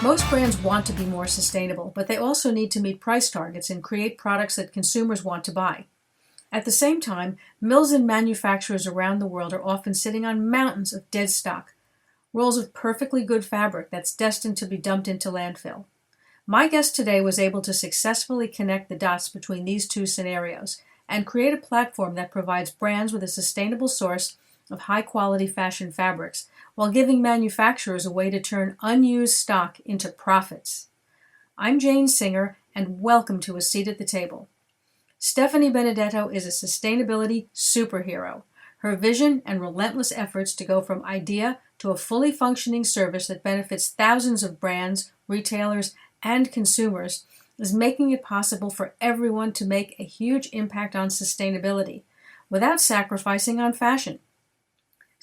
Most brands want to be more sustainable, but they also need to meet price targets and create products that consumers want to buy. At the same time, mills and manufacturers around the world are often sitting on mountains of dead stock, rolls of perfectly good fabric that's destined to be dumped into landfill. My guest today was able to successfully connect the dots between these two scenarios and create a platform that provides brands with a sustainable source of high-quality fashion fabrics while giving manufacturers a way to turn unused stock into profits. I'm Jane Singer, and welcome to A Seat at the Table. Stephanie Benedetto is a sustainability superhero. Her vision and relentless efforts to go from idea to a fully functioning service that benefits thousands of brands, retailers, and consumers is making it possible for everyone to make a huge impact on sustainability without sacrificing on fashion.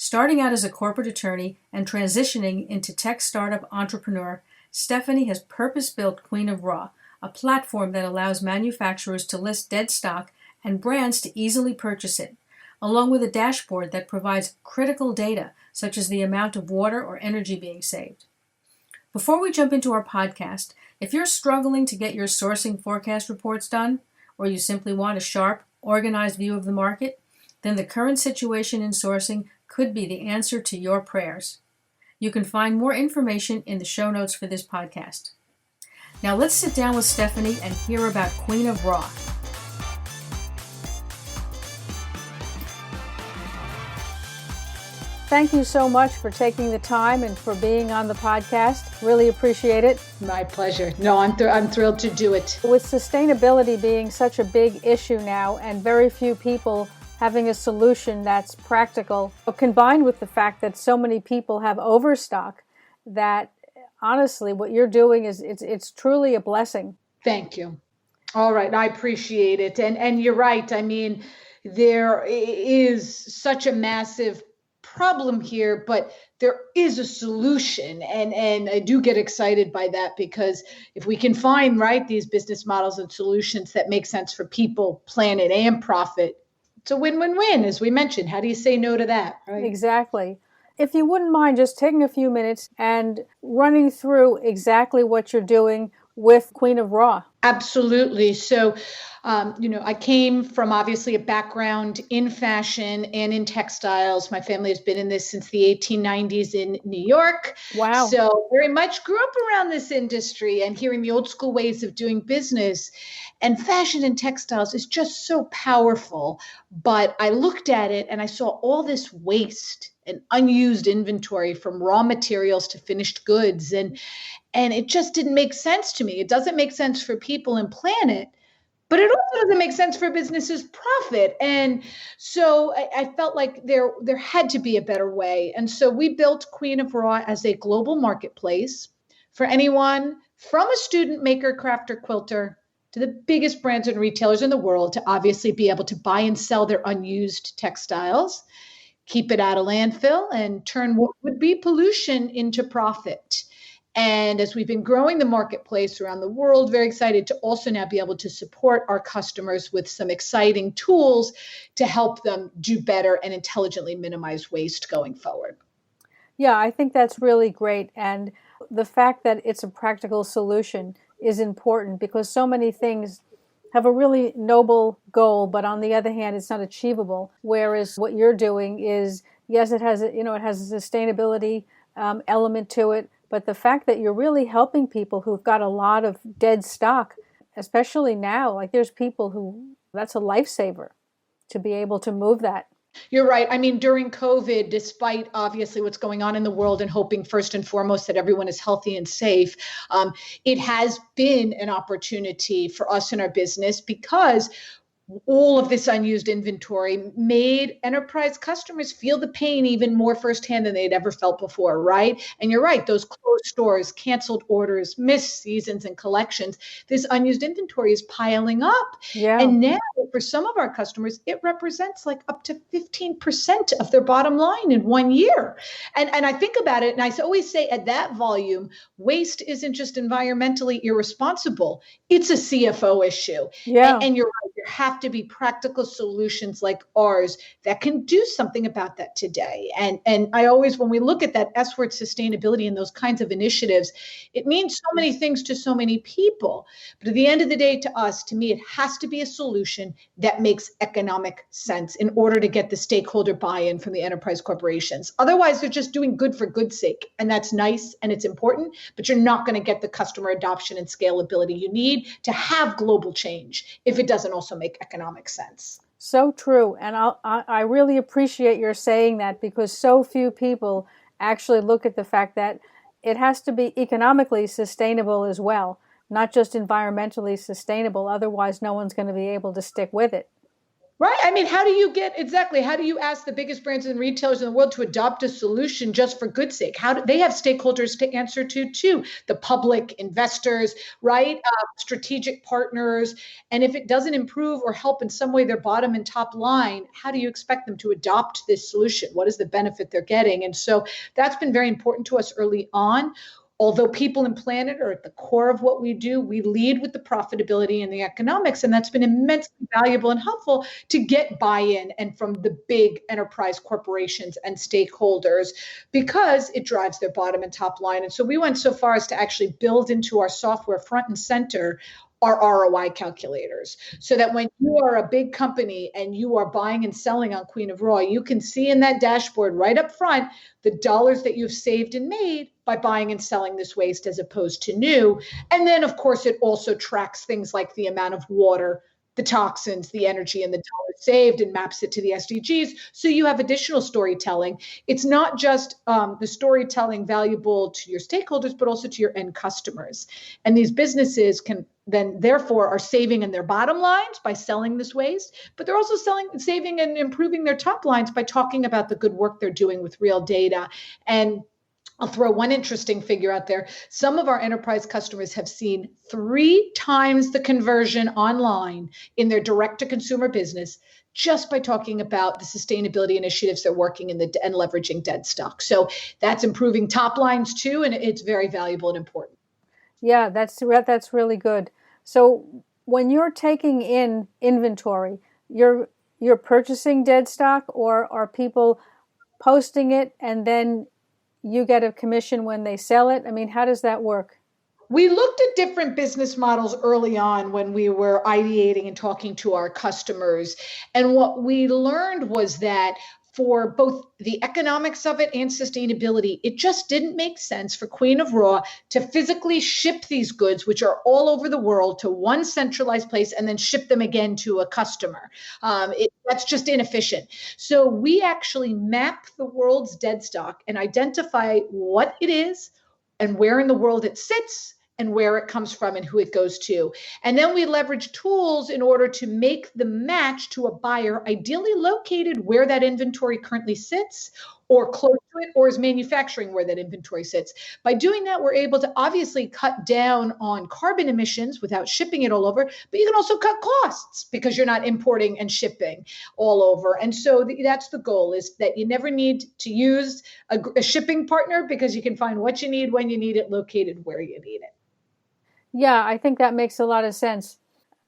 Starting out as a corporate attorney and transitioning into tech startup entrepreneur, Stephanie has purpose-built Queen of Raw, a platform that allows manufacturers to list dead stock and brands to easily purchase it, along with a dashboard that provides critical data such as the amount of water or energy being saved. Before we jump into our podcast, if you're struggling to get your sourcing forecast reports done, or you simply want a sharp, organized view of the market, then the current situation in sourcing could be the answer to your prayers. You can find more information in the show notes for this podcast. Now let's sit down with Stephanie and hear about Queen of Raw. Thank you so much for taking the time and for being on the podcast. Really appreciate it. My pleasure. No, I'm thrilled to do it. With sustainability being such a big issue now and very few people having a solution that's practical, combined with the fact that so many people have overstock, that honestly what you're doing is it's truly a blessing. Thank you. All right. I appreciate it. And you're right. I mean, there is such a massive problem here, but there is a solution. And I do get excited by that, because if we can find, right, these business models and solutions that make sense for people, planet, and profit, it's a win-win-win, as we mentioned. How do you say no to that? Right? Exactly. If you wouldn't mind just taking a few minutes and running through exactly what you're doing with Queen of Raw. Absolutely. So, I came from obviously a background in fashion and in textiles. My family has been in this since the 1890s in New York. Wow. So very much grew up around this industry and hearing the old school ways of doing business. And fashion and textiles is just so powerful. But I looked at it and I saw all this waste and unused inventory, from raw materials to finished goods. And it just didn't make sense to me. It doesn't make sense for people and planet, but it also doesn't make sense for businesses' profit. And so I felt like there had to be a better way. And so we built Queen of Raw as a global marketplace for anyone from a student maker, crafter, quilter to the biggest brands and retailers in the world to obviously be able to buy and sell their unused textiles, keep it out of landfill, and turn what would be pollution into profit. And as we've been growing the marketplace around the world, very excited to also now be able to support our customers with some exciting tools to help them do better and intelligently minimize waste going forward. Yeah, I think that's really great. And the fact that it's a practical solution is important, because so many things have a really noble goal, but on the other hand, it's not achievable. Whereas what you're doing is, yes, it has a sustainability element to it, but the fact that you're really helping people who've got a lot of dead stock, especially now, like there's people who, that's a lifesaver to be able to move that. You're right. I mean, during COVID, despite obviously what's going on in the world and hoping first and foremost that everyone is healthy and safe, it has been an opportunity for us in our business, because all of this unused inventory made enterprise customers feel the pain even more firsthand than they'd ever felt before, right? And you're right, those closed stores, canceled orders, missed seasons and collections, this unused inventory is piling up. Yeah. And now for some of our customers, it represents like up to 15% of their bottom line in 1 year. And I think about it, and I always say at that volume, waste isn't just environmentally irresponsible, it's a CFO issue. Yeah. And you're right, there have to be practical solutions like ours that can do something about that today. And I always, when we look at that S word, sustainability, and those kinds of initiatives, it means so many things to so many people. But at the end of the day, to us, to me, it has to be a solution that makes economic sense in order to get the stakeholder buy-in from the enterprise corporations. Otherwise, they're just doing good for good's sake. And that's nice and it's important, but you're not going to get the customer adoption and scalability you need to have global change if it doesn't also make economic sense. So true. And I really appreciate your saying that, because so few people actually look at the fact that it has to be economically sustainable as well, not just environmentally sustainable. Otherwise, no one's going to be able to stick with it. Right. I mean, how do you ask the biggest brands and retailers in the world to adopt a solution just for good's sake? How do they have stakeholders to answer to too? The public, investors, right? Strategic partners. And if it doesn't improve or help in some way their bottom and top line, how do you expect them to adopt this solution? What is the benefit they're getting? And so that's been very important to us early on. Although people and planet are at the core of what we do, we lead with the profitability and the economics, and that's been immensely valuable and helpful to get buy-in and from the big enterprise corporations and stakeholders, because it drives their bottom and top line. And so we went so far as to actually build into our software front and center our ROI calculators, so that when you are a big company and you are buying and selling on Queen of Raw, you can see in that dashboard right up front the dollars that you've saved and made by buying and selling this waste as opposed to new. And then, of course, it also tracks things like the amount of water, the toxins, the energy, and the dollars saved, and maps it to the SDGs. So you have additional storytelling. It's not just the storytelling valuable to your stakeholders, but also to your end customers. And these businesses can then therefore are saving in their bottom lines by selling this waste, but they're also saving and improving their top lines by talking about the good work they're doing with real data. And I'll throw one interesting figure out there. Some of our enterprise customers have seen 3 times the conversion online in their direct-to-consumer business just by talking about the sustainability initiatives they're working in and leveraging dead stock. So that's improving top lines too, and it's very valuable and important. Yeah, that's really good. So when you're taking in inventory, you're purchasing dead stock, or are people posting it and then you get a commission when they sell it? I mean, how does that work? We looked at different business models early on when we were ideating and talking to our customers. And what we learned was that for both the economics of it and sustainability, it just didn't make sense for Queen of Raw to physically ship these goods, which are all over the world, to one centralized place and then ship them again to a customer. That's just inefficient. So we actually map the world's dead stock and identify what it is and where in the world it sits and where it comes from and who it goes to. And then we leverage tools in order to make the match to a buyer ideally located where that inventory currently sits, or close to it, or is manufacturing where that inventory sits. By doing that, we're able to obviously cut down on carbon emissions without shipping it all over, but you can also cut costs because you're not importing and shipping all over. And so that's the goal, is that you never need to use a shipping partner, because you can find what you need when you need it, located where you need it. Yeah, I think that makes a lot of sense.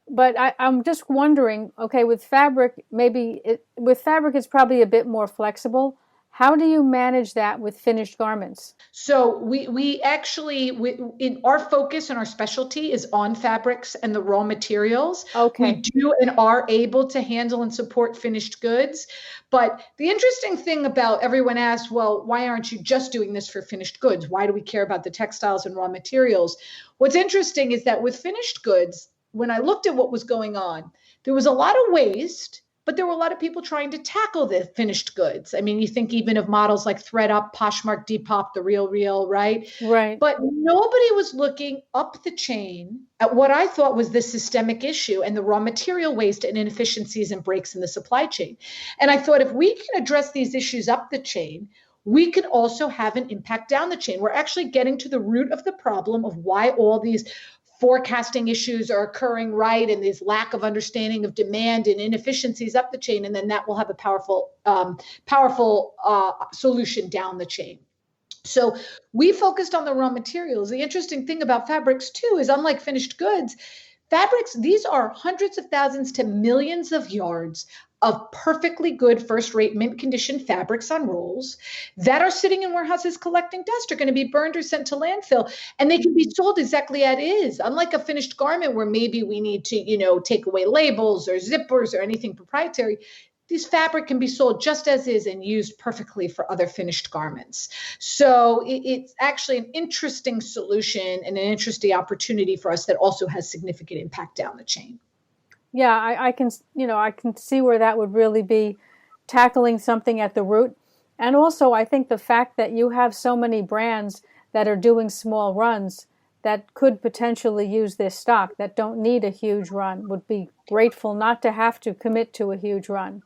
But I'm just wondering, okay, with fabric, it's probably a bit more flexible. How do you manage that with finished garments? So we actually, in our focus and our specialty is on fabrics and the raw materials. Okay. We do and are able to handle and support finished goods. But the interesting thing about, everyone asks, well, why aren't you just doing this for finished goods? Why do we care about the textiles and raw materials? What's interesting is that with finished goods, when I looked at what was going on, there was a lot of waste, but there were a lot of people trying to tackle the finished goods. I mean, you think even of models like ThredUp, Poshmark, Depop, The Real, right? Right. But nobody was looking up the chain at what I thought was the systemic issue and the raw material waste and inefficiencies and breaks in the supply chain. And I thought, if we can address these issues up the chain, we can also have an impact down the chain. We're actually getting to the root of the problem of why all these forecasting issues are occurring, right? And there's lack of understanding of demand and inefficiencies up the chain. And then that will have a powerful solution down the chain. So we focused on the raw materials. The interesting thing about fabrics too is, unlike finished goods, fabrics, these are hundreds of thousands to millions of yards of perfectly good first-rate mint condition fabrics on rolls that are sitting in warehouses collecting dust, are going to be burned or sent to landfill, and they can be sold exactly as is. Unlike a finished garment where maybe we need to, take away labels or zippers or anything proprietary, this fabric can be sold just as is and used perfectly for other finished garments. So it's actually an interesting solution and an interesting opportunity for us that also has significant impact down the chain. Yeah, I can see where that would really be tackling something at the root. And also, I think the fact that you have so many brands that are doing small runs that could potentially use this stock, that don't need a huge run, would be grateful not to have to commit to a huge run.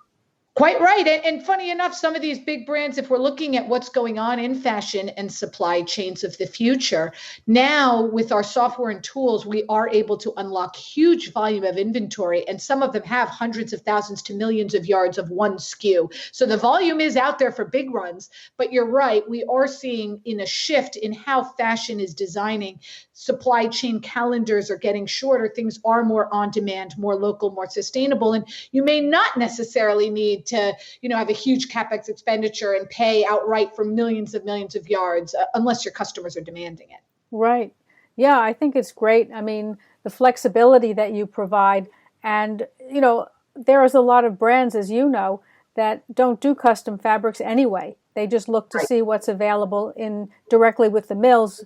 Quite right. And funny enough, some of these big brands, if we're looking at what's going on in fashion and supply chains of the future, now with our software and tools, we are able to unlock huge volume of inventory. And some of them have hundreds of thousands to millions of yards of one SKU. So the volume is out there for big runs. But you're right, we are seeing in a shift in how fashion is designing. Supply chain calendars are getting shorter. Things are more on demand, more local, more sustainable. And you may not necessarily need to have a huge capex expenditure and pay outright for millions of yards unless your customers are demanding it. Right. Yeah, I think it's great. I mean, the flexibility that you provide, and there is a lot of brands, as you know, that don't do custom fabrics anyway. They just look to see what's available in directly with the mills.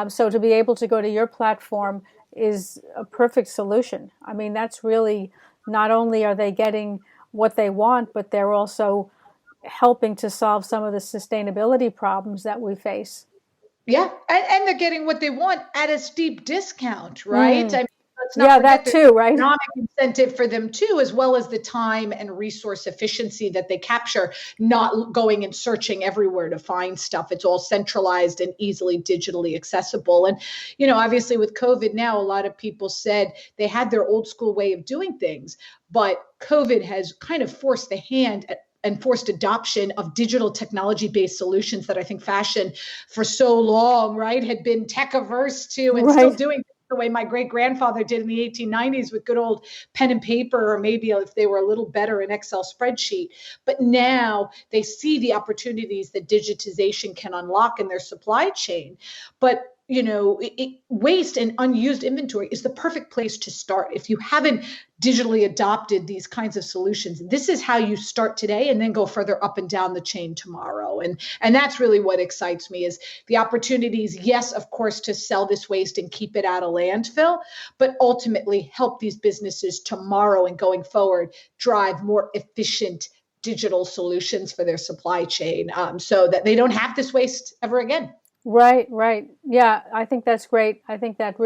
So to be able to go to your platform is a perfect solution. I mean, that's really, not only are they getting what they want, but they're also helping to solve some of the sustainability problems that we face. Yeah, and they're getting what they want at a steep discount, right? I mean, let's not that forget too, right? Economic incentive for them too, as well as the time and resource efficiency that they capture, not going and searching everywhere to find stuff. It's all centralized and easily digitally accessible. And, obviously with COVID now, a lot of people said they had their old school way of doing things, but COVID has kind of forced the hand and forced adoption of digital technology-based solutions that I think fashion for so long, right, had been tech averse to, and still doing the way my great-grandfather did in the 1890s with good old pen and paper, or maybe if they were a little better, an Excel spreadsheet. But now they see the opportunities that digitization can unlock in their supply chain. But waste and unused inventory is the perfect place to start. If you haven't digitally adopted these kinds of solutions, this is how you start today and then go further up and down the chain tomorrow. And that's really what excites me, is the opportunities, yes, of course, to sell this waste and keep it out of landfill, but ultimately help these businesses tomorrow and going forward drive more efficient digital solutions for their supply chain, so that they don't have this waste ever again. Right. Yeah, I think that's great. I think that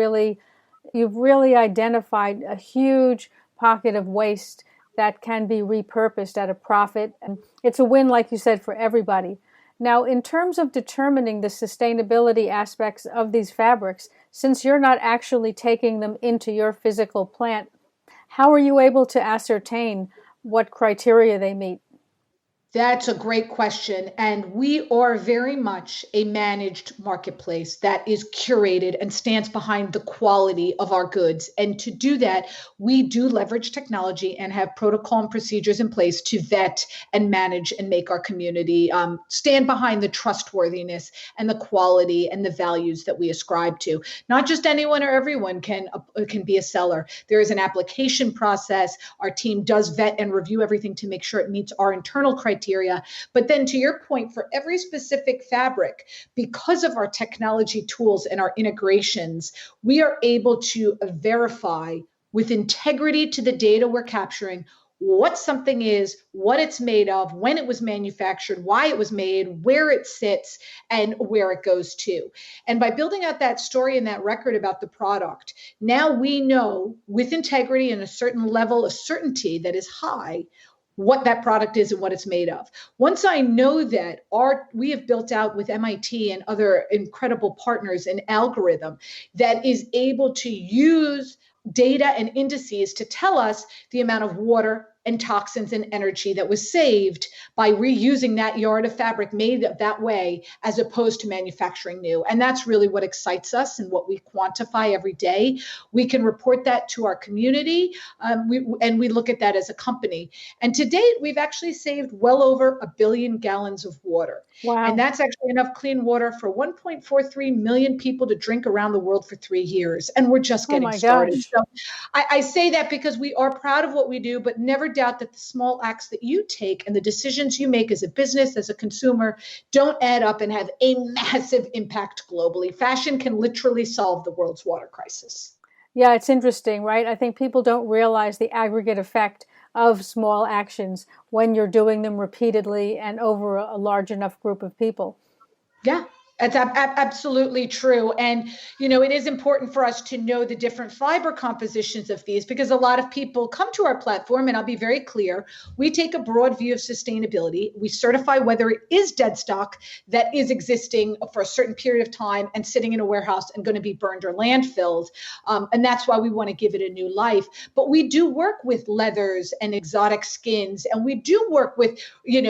you've really identified a huge pocket of waste that can be repurposed at a profit. And it's a win, like you said, for everybody. Now, in terms of determining the sustainability aspects of these fabrics, since you're not actually taking them into your physical plant, how are you able to ascertain what criteria they meet? That's a great question. And we are very much a managed marketplace that is curated and stands behind the quality of our goods. And to do that, we do leverage technology and have protocol and procedures in place to vet and manage and make our community stand behind the trustworthiness and the quality and the values that we ascribe to. Not just anyone or everyone can be a seller. There is an application process. Our team does vet and review everything to make sure it meets our internal criteria. But then, to your point, for every specific fabric, because of our technology tools and our integrations, we are able to verify with integrity to the data we're capturing what something is, what it's made of, when it was manufactured, why it was made, where it sits, and where it goes to. And by building out that story and that record about the product, now we know with integrity and a certain level of certainty that is high what that product is and what it's made of. Once I know that, we have built out with MIT and other incredible partners an algorithm that is able to use data and indices to tell us the amount of water and toxins and energy that was saved by reusing that yard of fabric made that way, as opposed to manufacturing new. And that's really what excites us and what we quantify every day. We can report that to our community, and we look at that as a company. And to date, we've actually saved well over 1 billion gallons of water. Wow. And that's actually enough clean water for 1.43 million people to drink around the world for 3 years. And we're just getting started. So I say that because we are proud of what we do, but never doubt that the small acts that you take and the decisions you make as a business, as a consumer, don't add up and have a massive impact globally. Fashion can literally solve the world's water crisis. Yeah, it's interesting, right? I think people don't realize the aggregate effect of small actions when you're doing them repeatedly and over a large enough group of people. Yeah. That's absolutely true. And, it is important for us to know the different fiber compositions of these, because a lot of people come to our platform, and I'll be very clear, we take a broad view of sustainability. We certify whether it is dead stock that is existing for a certain period of time and sitting in a warehouse and going to be burned or landfilled. And that's why we want to give it a new life. But we do work with leathers and exotic skins, and we do work with,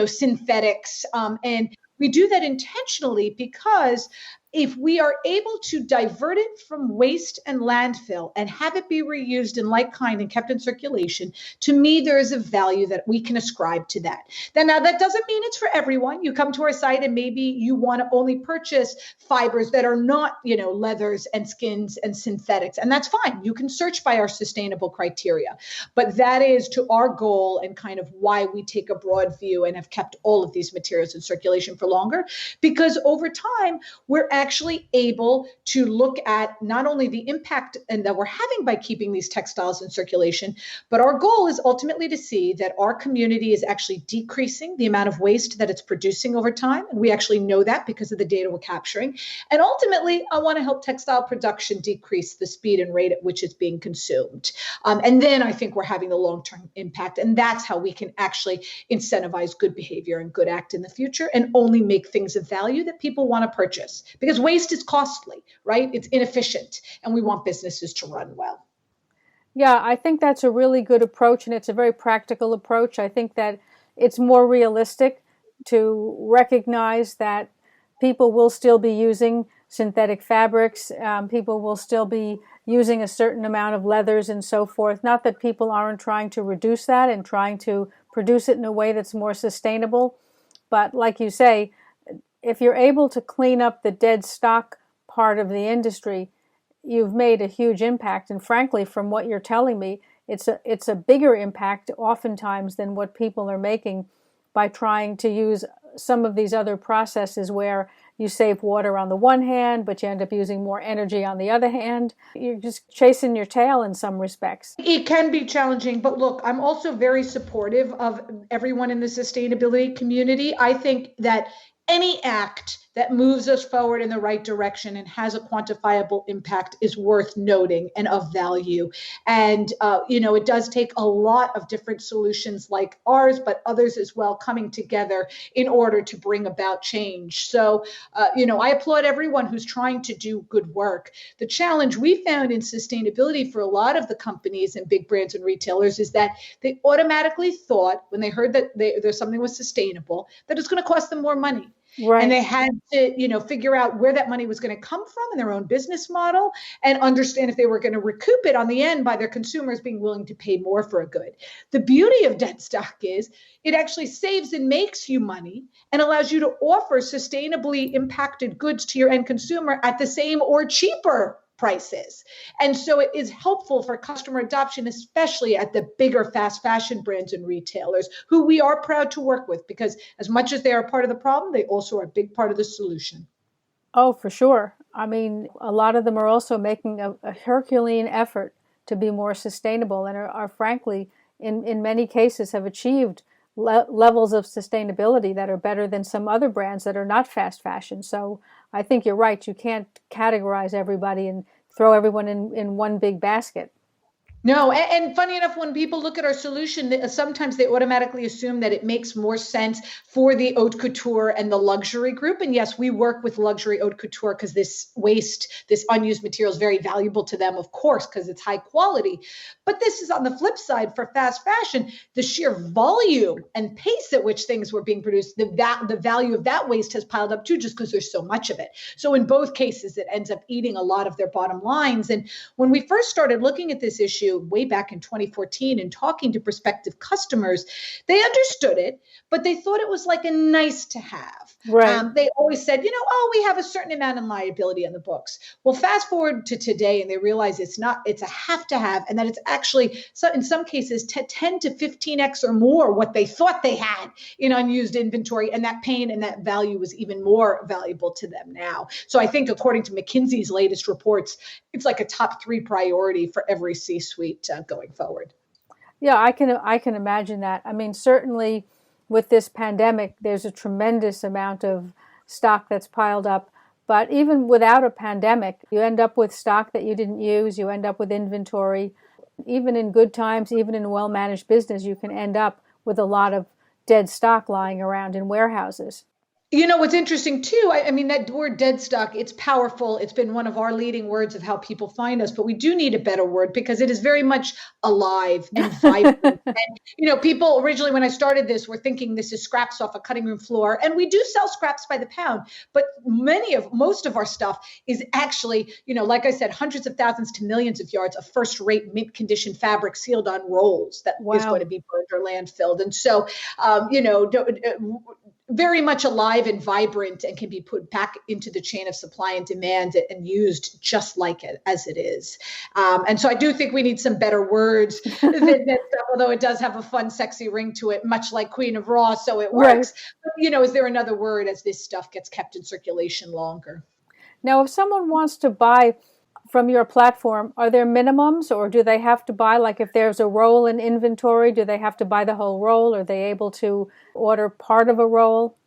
synthetics, and we do that intentionally because if we are able to divert it from waste and landfill and have it be reused in like kind and kept in circulation, to me, there is a value that we can ascribe to that. Now, that doesn't mean it's for everyone. You come to our site and maybe you want to only purchase fibers that are not, leathers and skins and synthetics. And that's fine. You can search by our sustainable criteria. But that is to our goal and kind of why we take a broad view and have kept all of these materials in circulation for longer, because over time, we're actually able to look at not only the impact and that we're having by keeping these textiles in circulation, but our goal is ultimately to see that our community is actually decreasing the amount of waste that it's producing over time. And we actually know that because of the data we're capturing. And ultimately, I want to help textile production decrease the speed and rate at which it's being consumed. And then I think we're having the long-term impact. And that's how we can actually incentivize good behavior and good act in the future, and only make things of value that people want to purchase. Because waste is costly, right? It's inefficient, and we want businesses to run well. Yeah, I think that's a really good approach, and it's a very practical approach. I think that it's more realistic to recognize that people will still be using synthetic fabrics. People will still be using a certain amount of leathers and so forth. Not that people aren't trying to reduce that and trying to produce it in a way that's more sustainable. But like you say, if you're able to clean up the dead stock part of the industry, you've made a huge impact. And frankly, from what you're telling me, it's a bigger impact oftentimes than what people are making by trying to use some of these other processes where you save water on the one hand, but you end up using more energy on the other hand. You're just chasing your tail in some respects. It can be challenging, but look, I'm also very supportive of everyone in the sustainability community. I think that any act that moves us forward in the right direction and has a quantifiable impact is worth noting and of value. And, it does take a lot of different solutions like ours, but others as well, coming together in order to bring about change. So, I applaud everyone who's trying to do good work. The challenge we found in sustainability for a lot of the companies and big brands and retailers is that they automatically thought, when they heard that there's something was sustainable, that it's going to cost them more money. Right. And they had to, figure out where that money was going to come from in their own business model and understand if they were going to recoup it on the end by their consumers being willing to pay more for a good. The beauty of dead stock is it actually saves and makes you money and allows you to offer sustainably impacted goods to your end consumer at the same or cheaper prices. And so it is helpful for customer adoption, especially at the bigger fast fashion brands and retailers who we are proud to work with, because as much as they are part of the problem, they also are a big part of the solution. Oh, for sure. I mean, a lot of them are also making a Herculean effort to be more sustainable and are frankly, in many cases, have achieved levels of sustainability that are better than some other brands that are not fast fashion. So I think you're right. You can't categorize everybody and throw everyone in one big basket. No, and funny enough, when people look at our solution, sometimes they automatically assume that it makes more sense for the haute couture and the luxury group. And yes, we work with luxury haute couture because this waste, this unused material is very valuable to them, of course, because it's high quality. But this is on the flip side for fast fashion, the sheer volume and pace at which things were being produced, the value of that waste has piled up too, just because there's so much of it. So in both cases, it ends up eating a lot of their bottom lines. And when we first started looking at this issue way back in 2014 and talking to prospective customers, they understood it, but they thought it was like a nice to have. Right. They always said, oh, we have a certain amount of liability on the books. Well, fast forward to today, and they realize it's not, it's a have to have, and that it's actually, so in some cases, 10 to 15x or more what they thought they had in unused inventory, and that pain and that value was even more valuable to them now. So I think according to McKinsey's latest reports, it's like a top 3 priority for every C-suite going forward. Yeah, I can imagine that. I mean, certainly with this pandemic, there's a tremendous amount of stock that's piled up. But even without a pandemic, you end up with stock that you didn't use. You end up with inventory. Even in good times, even in a well-managed business, you can end up with a lot of dead stock lying around in warehouses. What's interesting too, I mean, that word dead stock, it's powerful. It's been one of our leading words of how people find us, but we do need a better word because it is very much alive and vibrant. And, people originally, when I started this, were thinking this is scraps off a cutting room floor. And we do sell scraps by the pound, but most of our stuff is actually, like I said, hundreds of thousands to millions of yards of first rate mint condition fabric sealed on rolls that is going to be burned or landfilled. And so, very much alive and vibrant and can be put back into the chain of supply and demand and used just like it as it is. And so I do think we need some better words than that stuff, although it does have a fun, sexy ring to it, much like Queen of Raw, so it works. Right. But, is there another word as this stuff gets kept in circulation longer? Now, if someone wants to buy from your platform, are there minimums, or do they have to buy, like if there's a roll in inventory, do they have to buy the whole roll? Are they able to order part of a roll?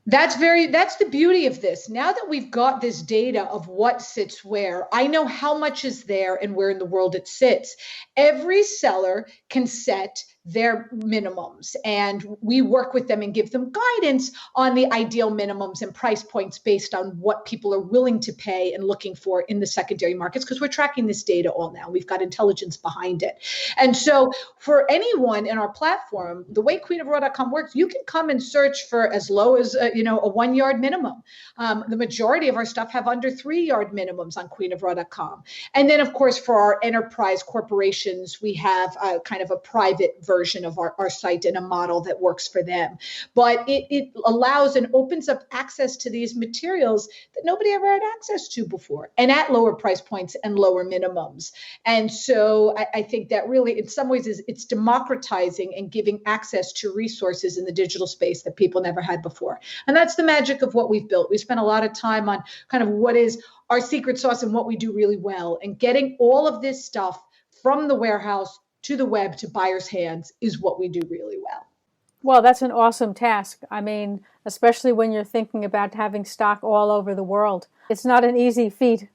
That's the beauty of this. Now that we've got this data of what sits where, I know how much is there and where in the world it sits. Every seller can set their minimums, and we work with them and give them guidance on the ideal minimums and price points based on what people are willing to pay and looking for in the secondary markets, because we're tracking this data all now. We've got intelligence behind it. And so for anyone in our platform, the way queenofraw.com works, you can come and search for as low as a 1 yard minimum. The majority of our stuff have under 3 yard minimums on queenofraw.com. And then of course for our enterprise corporations, we have kind of a private version of our site and a model that works for them. But it allows and opens up access to these materials that nobody ever had access to before, and at lower price points and lower minimums. And so I think that really in some ways it's democratizing and giving access to resources in the digital space that people never had before. And that's the magic of what we've built. We spent a lot of time on kind of what is our secret sauce and what we do really well, and getting all of this stuff from the warehouse to the web to buyers' hands is what we do really well. Well, that's an awesome task. I mean, especially when you're thinking about having stock all over the world. It's not an easy feat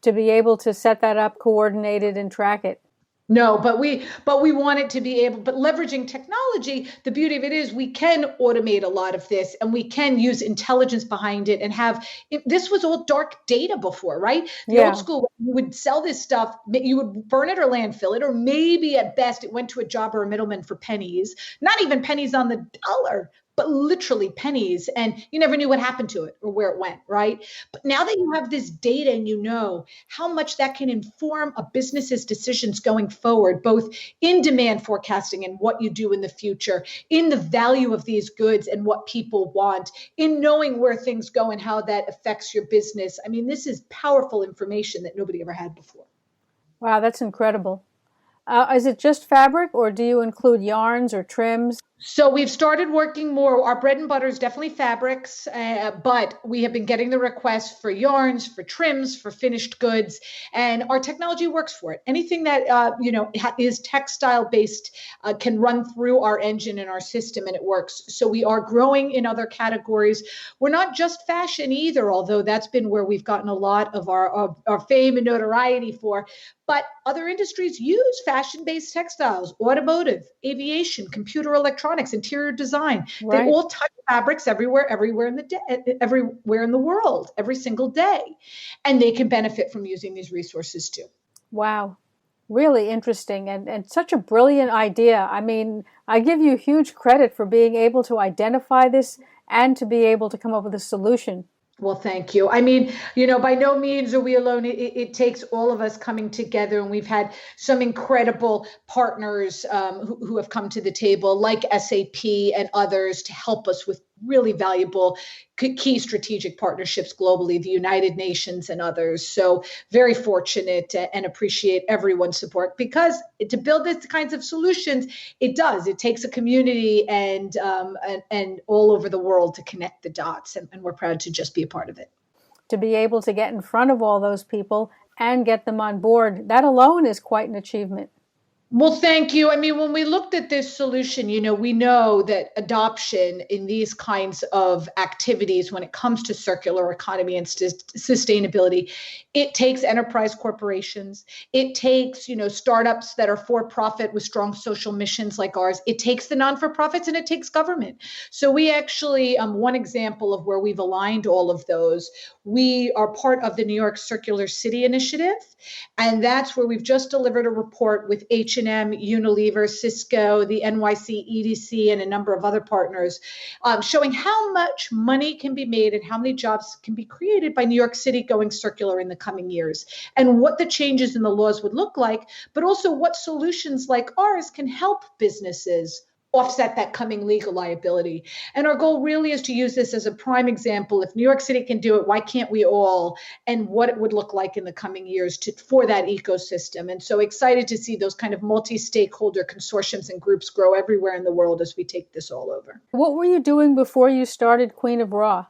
to be able to set that up, coordinate it, and track it. No, but we want it to be able, but leveraging technology, the beauty of it is we can automate a lot of this, and we can use intelligence behind it and this was all dark data before, right? The old school, you would sell this stuff, you would burn it or landfill it, or maybe at best it went to a job or a middleman for pennies, not even pennies on the dollar, but literally pennies, and you never knew what happened to it or where it went, right? But now that you have this data and you know how much that can inform a business's decisions going forward, both in demand forecasting and what you do in the future, in the value of these goods and what people want, in knowing where things go and how that affects your business. I mean, this is powerful information that nobody ever had before. Wow, that's incredible. Is it just fabric, or do you include yarns or trims? So we've started working more. Our bread and butter is definitely fabrics, but we have been getting the requests for yarns, for trims, for finished goods, and our technology works for it. Anything that is textile based can run through our engine and our system, and it works. So we are growing in other categories. We're not just fashion either, although that's been where we've gotten a lot of our fame and notoriety for. But other industries use fashion-based textiles, automotive, aviation, computer electronics, interior design. They Right. all touch fabrics everywhere in the everywhere in the world, every single day, and they can benefit from using these resources too. Wow. Really interesting and such a brilliant idea. I mean, I give you huge credit for being able to identify this and to be able to come up with a solution. Well, thank you. I mean, by no means are we alone. It takes all of us coming together, and we've had some incredible partners who have come to the table, like SAP and others, to help us with really valuable key strategic partnerships globally, the United Nations and others. So very fortunate and appreciate everyone's support, because to build these kinds of solutions, it takes a community and all over the world to connect the dots, and we're proud to just be a part of it. To be able to get in front of all those people and get them on board, that alone is quite an achievement. Well, thank you. I mean, when we looked at this solution, we know that adoption in these kinds of activities, when it comes to circular economy and sustainability, it takes enterprise corporations. It takes, startups that are for profit with strong social missions like ours. It takes the non-for-profits, and it takes government. So we actually, one example of where we've aligned all of those, we are part of the New York Circular City Initiative. And that's where we've just delivered a report with H&M, Unilever, Cisco, the NYC EDC, and a number of other partners, showing how much money can be made and how many jobs can be created by New York City going circular in the coming years, and what the changes in the laws would look like, but also what solutions like ours can help businesses offset that coming legal liability. And our goal really is to use this as a prime example. If New York City can do it, why can't we all? And what it would look like in the coming years for that ecosystem. And so excited to see those kind of multi-stakeholder consortiums and groups grow everywhere in the world as we take this all over. What were you doing before you started Queen of Raw?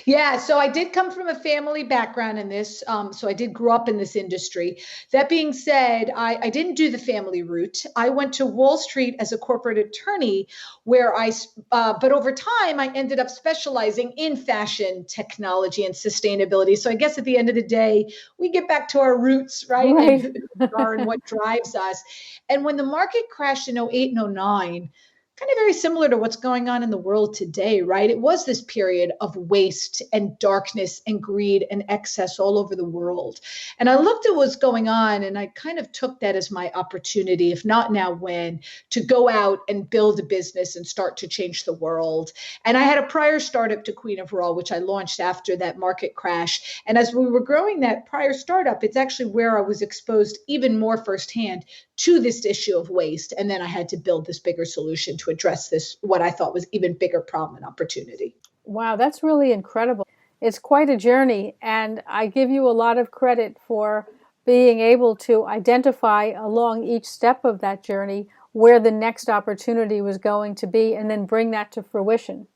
Yeah, so I did come from a family background in this. So I did grow up in this industry. That being said, I didn't do the family route. I went to Wall Street as a corporate attorney, but over time, I ended up specializing in fashion, technology, and sustainability. So I guess at the end of the day, we get back to our roots, right? And Right. who we are and what drives us. And when the market crashed in '08 and '09, kind of very similar to what's going on in the world today, right? It was this period of waste and darkness and greed and excess all over the world. And I looked at what's going on, and I kind of took that as my opportunity, if not now, when, to go out and build a business and start to change the world. And I had a prior startup to Queen of Raw, which I launched after that market crash. And as we were growing that prior startup, it's actually where I was exposed even more firsthand to this issue of waste. And then I had to build this bigger solution to address this, what I thought was even bigger problem and opportunity. Wow, that's really incredible. It's quite a journey, and I give you a lot of credit for being able to identify along each step of that journey where the next opportunity was going to be and then bring that to fruition.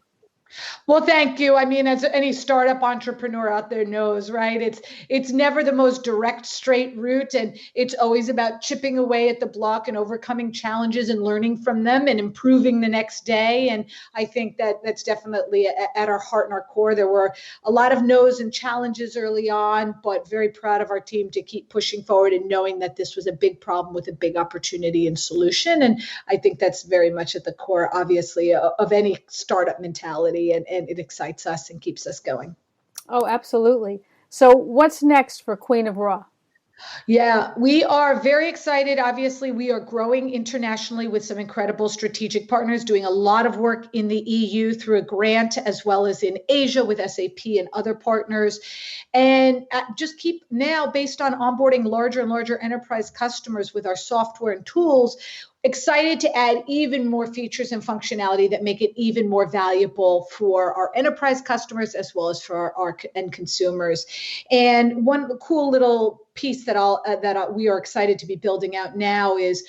Well, thank you. I mean, as any startup entrepreneur out there knows, right? It's never the most direct, straight route, and it's always about chipping away at the block and overcoming challenges and learning from them and improving the next day. And I think that that's definitely at our heart and our core. There were a lot of no's and challenges early on, but very proud of our team to keep pushing forward and knowing that this was a big problem with a big opportunity and solution. And I think that's very much at the core, obviously, of any startup mentality. And it excites us and keeps us going. Oh, absolutely. So, what's next for Queen of Raw? Yeah, we are very excited. Obviously, we are growing internationally with some incredible strategic partners, doing a lot of work in the EU through a grant, as well as in Asia with SAP and other partners. And just keep now, based on onboarding larger and larger enterprise customers with our software and tools, excited to add even more features and functionality that make it even more valuable for our enterprise customers as well as for our end consumers. And one cool little piece that we are excited to be building out now is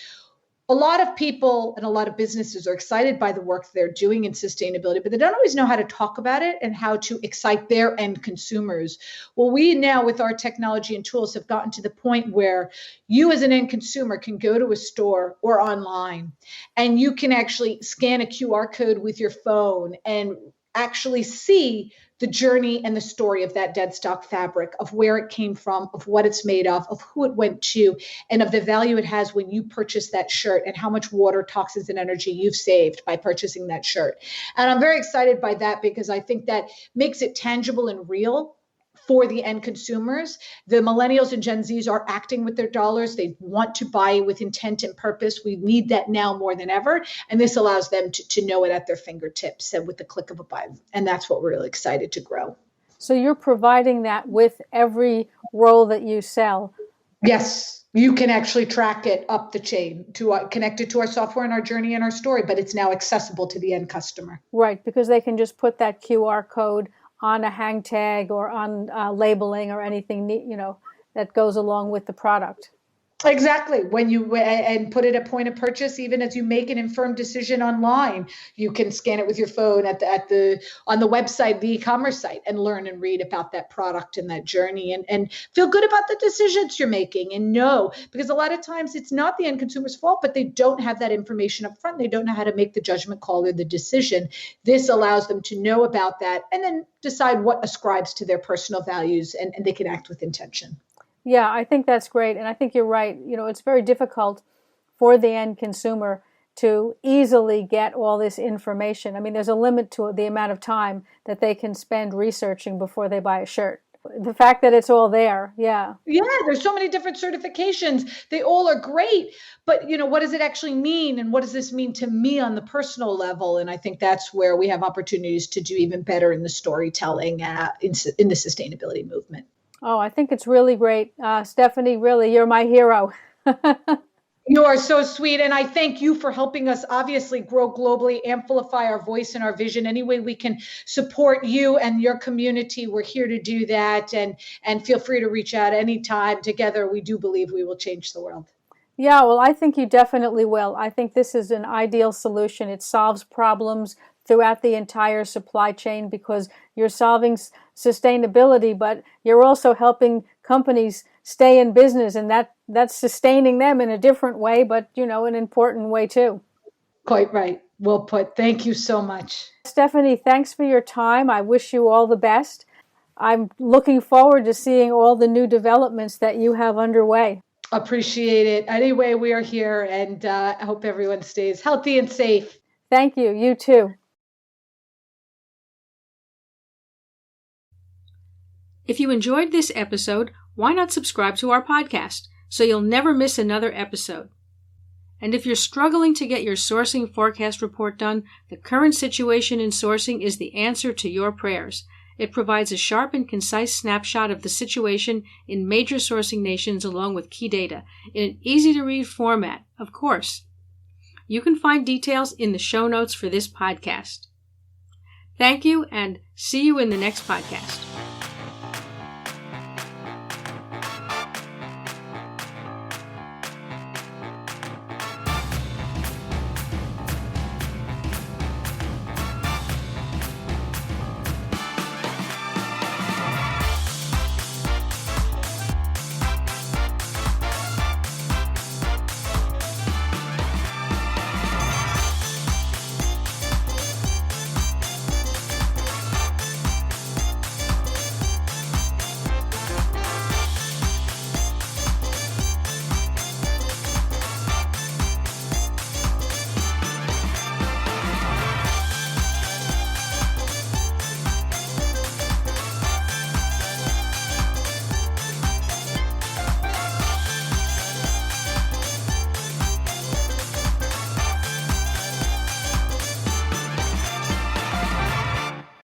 a lot of people and a lot of businesses are excited by the work they're doing in sustainability, but they don't always know how to talk about it and how to excite their end consumers. Well, we now, with our technology and tools, have gotten to the point where you as an end consumer can go to a store or online and you can actually scan a QR code with your phone and actually see the journey and the story of that dead stock fabric, of where it came from, of what it's made of who it went to, and of the value it has when you purchase that shirt and how much water, toxins, and energy you've saved by purchasing that shirt. And I'm very excited by that because I think that makes it tangible and real for the end consumers. The millennials and Gen Zs are acting with their dollars. They want to buy with intent and purpose. We need that now more than ever. And this allows them to know it at their fingertips and with the click of a button. And that's what we're really excited to grow. So you're providing that with every roll that you sell? Yes. You can actually track it up the chain to connect it to our software and our journey and our story, but it's now accessible to the end customer. Right, because they can just put that QR code on a hang tag or on labeling or anything, that goes along with the product. Exactly. When you and put it at point of purchase, even as you make an informed decision online, you can scan it with your phone on the website, the e-commerce site, and learn and read about that product and that journey and feel good about the decisions you're making and know, because a lot of times it's not the end consumer's fault, but they don't have that information up front. They don't know how to make the judgment call or the decision. This allows them to know about that and then decide what ascribes to their personal values, and they can act with intention. Yeah, I think that's great. And I think you're right. It's very difficult for the end consumer to easily get all this information. I mean, there's a limit to the amount of time that they can spend researching before they buy a shirt. The fact that it's all there, yeah. Yeah, there's so many different certifications. They all are great. But, what does it actually mean? And what does this mean to me on the personal level? And I think that's where we have opportunities to do even better in the storytelling in the sustainability movement. Oh, I think it's really great. Stephanie, really, you're my hero. You are so sweet. And I thank you for helping us obviously grow globally, amplify our voice and our vision. Any way we can support you and your community, we're here to do that. And feel free to reach out anytime. Together, we do believe we will change the world. Yeah, well, I think you definitely will. I think this is an ideal solution. It solves problems throughout the entire supply chain because you're solving sustainability, but you're also helping companies stay in business, and that's sustaining them in a different way, but an important way too. Quite right. Well put. Thank you so much. Stephanie, thanks for your time. I wish you all the best. I'm looking forward to seeing all the new developments that you have underway. Appreciate it. Anyway, we are here, and I hope everyone stays healthy and safe. Thank you. You too. If you enjoyed this episode, why not subscribe to our podcast so you'll never miss another episode? And if you're struggling to get your sourcing forecast report done, the current situation in sourcing is the answer to your prayers. It provides a sharp and concise snapshot of the situation in major sourcing nations along with key data in an easy-to-read format, of course. You can find details in the show notes for this podcast. Thank you, and see you in the next podcast.